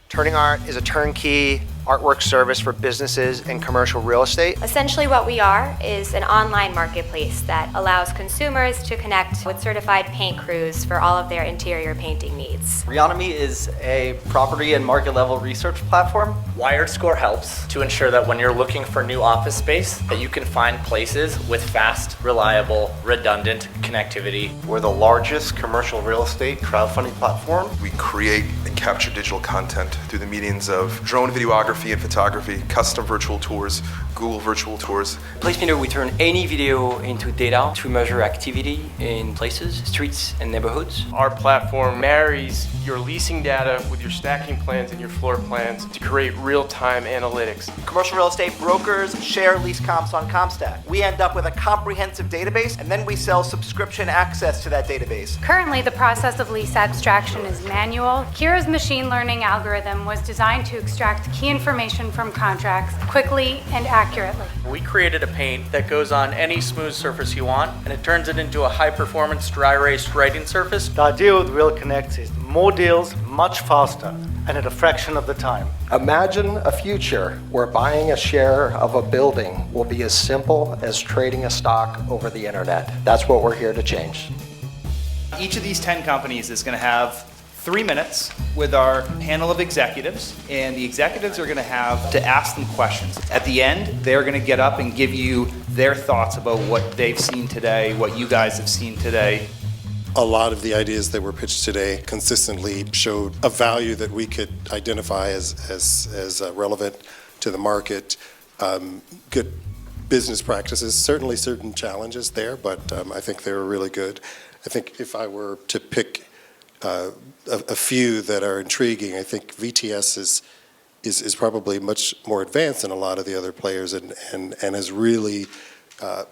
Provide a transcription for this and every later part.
Turning Art is a turnkey artwork service for businesses and commercial real estate. Essentially what we are is an online marketplace that allows consumers to connect with certified paint crews for all of their interior painting needs. Reonomy is a property and market level research platform. WiredScore helps to ensure that when you're looking for new office space, that you can find places with fast, reliable, redundant connectivity. We're the largest commercial real estate crowdfunding platform. We create and capture digital content through the mediums of drone videography and photography, custom virtual tours, Google virtual tours. PlaceMeter, we turn any video into data to measure activity in places, streets, and neighborhoods. Our platform marries your leasing data with your stacking plans and your floor plans to create real-time analytics. Commercial real estate brokers share lease comps on CompStack. We end up with a comprehensive database, and then we sell subscription access to that database. Currently, the process of lease abstraction is manual. CRE's machine learning algorithm was designed to extract key information from contracts quickly and accurately. We created a paint that goes on any smooth surface you want, and it turns it into a high-performance dry erase writing surface. The idea with Real Connects is more deals much faster and at a fraction of the time. Imagine a future where buying a share of a building will be as simple as trading a stock over the internet. That's what we're here to change. Each of these 10 companies is going to have 3 minutes with our panel of executives, and the executives are going to have to ask them questions. At the end, they're going to get up and give you their thoughts about what they've seen today, what you guys have seen today. A lot of the ideas that were pitched today consistently showed a value that we could identify as relevant to the market. Good business practices, certainly certain challenges there, but I think they were really good. I think if I were to pick a few that are intriguing, I think VTS is probably much more advanced than a lot of the other players and has really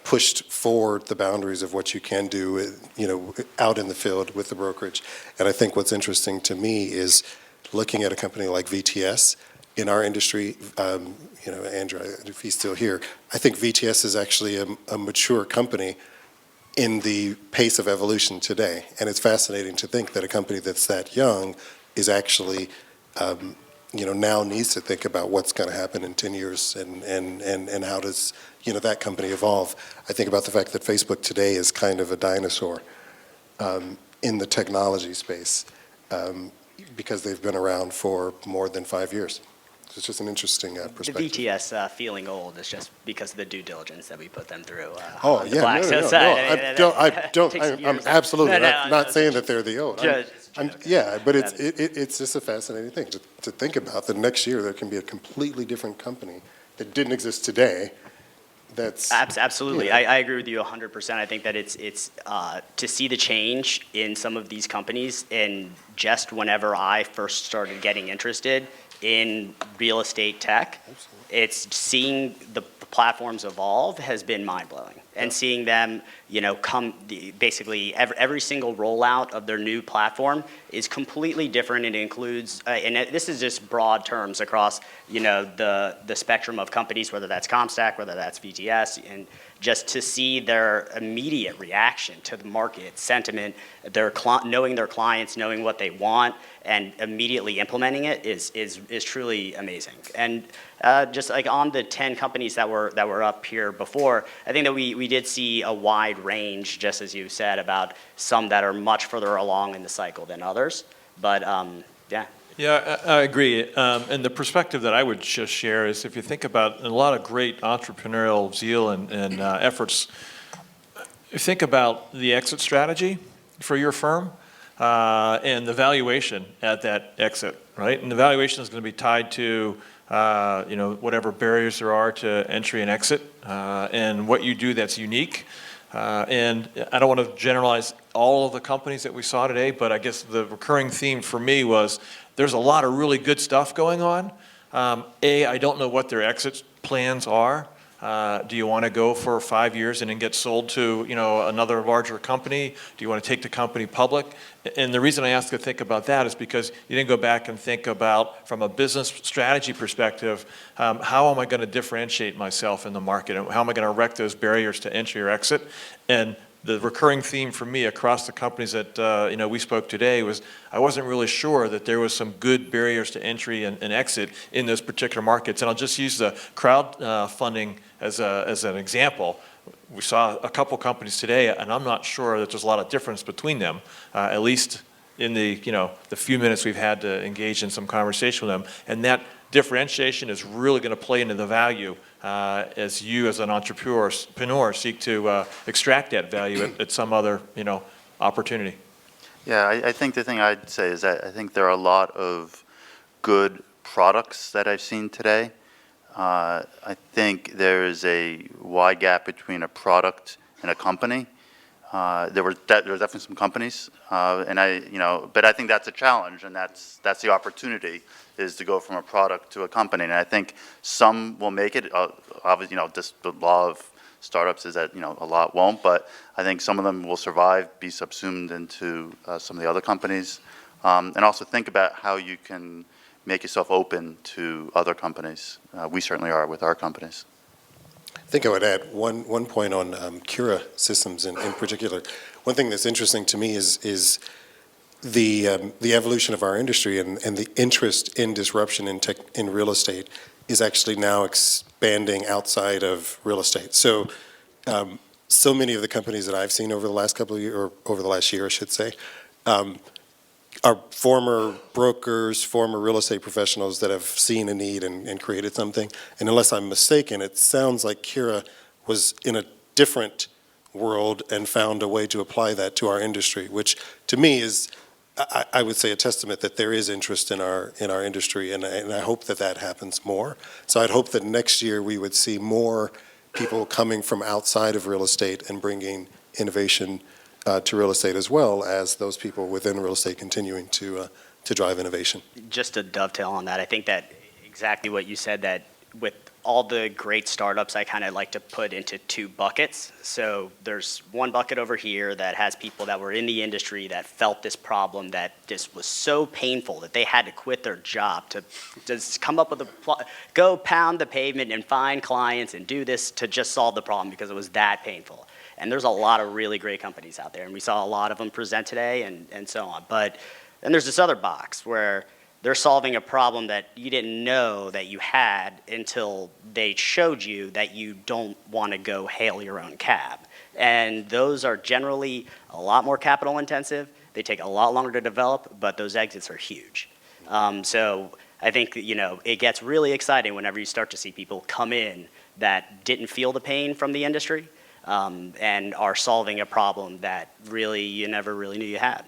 pushed forward the boundaries of what you can do, out in the field with the brokerage. And I think what's interesting to me is looking at a company like VTS in our industry. Andrew, if he's still here, I think VTS is actually a mature company in the pace of evolution today. And it's fascinating to think that a company that's that young is actually, now needs to think about what's going to happen in 10 years and how does, that company evolve. I think about the fact that Facebook today is kind of a dinosaur in the technology space because they've been around for more than 5 years. It's just an interesting perspective. The VTS feeling old is just because of the due diligence that we put them through. I'm absolutely not saying that they're the old. But it's just a fascinating thing to think about. That next year there can be a completely different company that didn't exist today. That's absolutely. I agree with you 100%. I think that it's to see the change in some of these companies, and just whenever I first started getting interested in real estate tech, it's seeing the platforms evolve has been mind-blowing. And seeing them, basically every single rollout of their new platform is completely different. It includes, this is just broad terms across, the spectrum of companies, whether that's CompStack, whether that's VTS, and just to see their immediate reaction to the market sentiment, knowing their clients, knowing what they want, and immediately implementing it is truly amazing. And just like on the 10 companies that were up here before, I think that we did see a wide range, just as you said, about some that are much further along in the cycle than others. But yeah. Yeah, I agree. And the perspective that I would just share is if you think about a lot of great entrepreneurial zeal and efforts, think about the exit strategy for your firm and the valuation at that exit, right? And the valuation is going to be tied to whatever barriers there are to entry and exit and what you do that's unique. And I don't want to generalize all of the companies that we saw today, but I guess the recurring theme for me was there's a lot of really good stuff going on. I don't know what their exit plans are. Do you want to go for 5 years and then get sold to another larger company? Do you want to take the company public? And the reason I ask you to think about that is because you didn't go back and think about, from a business strategy perspective, how am I going to differentiate myself in the market? And how am I going to wreck those barriers to entry or exit? And the recurring theme for me across the companies that we spoke today was I wasn't really sure that there was some good barriers to entry and exit in those particular markets. And I'll just use the crowdfunding as an example. We saw a couple companies today, and I'm not sure that there's a lot of difference between them, at least in the few minutes we've had to engage in some conversation with them. And that differentiation is really going to play into the value as you as an entrepreneur seek to extract that value at some other opportunity. Yeah, I think the thing I'd say is that I think there are a lot of good products that I've seen today. I think there is a wide gap between a product and a company. There were definitely some companies, but I think that's a challenge, and that's the opportunity, is to go from a product to a company. And I think some will make it. Obviously, just the law of startups is that a lot won't, but I think some of them will survive, be subsumed into some of the other companies, and also think about how you can make yourself open to other companies. We certainly are with our companies. I think I would add one point on CRE systems in particular. One thing that's interesting to me is the evolution of our industry and the interest in disruption in real estate is actually now expanding outside of real estate. So many of the companies that I've seen over the last couple of years, or over the last year, I should say, are former brokers, former real estate professionals that have seen a need and created something. And unless I'm mistaken, it sounds like CRE was in a different world and found a way to apply that to our industry, which to me is, I would say, a testament that there is interest in our industry, and I hope that happens more. So I'd hope that next year we would see more people coming from outside of real estate and bringing innovation to real estate, as well as those people within real estate continuing to drive innovation. Just to dovetail on that, I think that exactly what you said, that with all the great startups, I kind of like to put into two buckets. So there's one bucket over here that has people that were in the industry that felt this problem, that just was so painful that they had to quit their job to just come up with go pound the pavement and find clients and do this to just solve the problem because it was that painful. And there's a lot of really great companies out there, and we saw a lot of them present today and so on. But then there's this other box where they're solving a problem that you didn't know that you had until they showed you that you don't want to go hail your own cab. And those are generally a lot more capital intensive. They take a lot longer to develop, but those exits are huge. So I think it gets really exciting whenever you start to see people come in that didn't feel the pain from the industry, and are solving a problem that really you never really knew you had.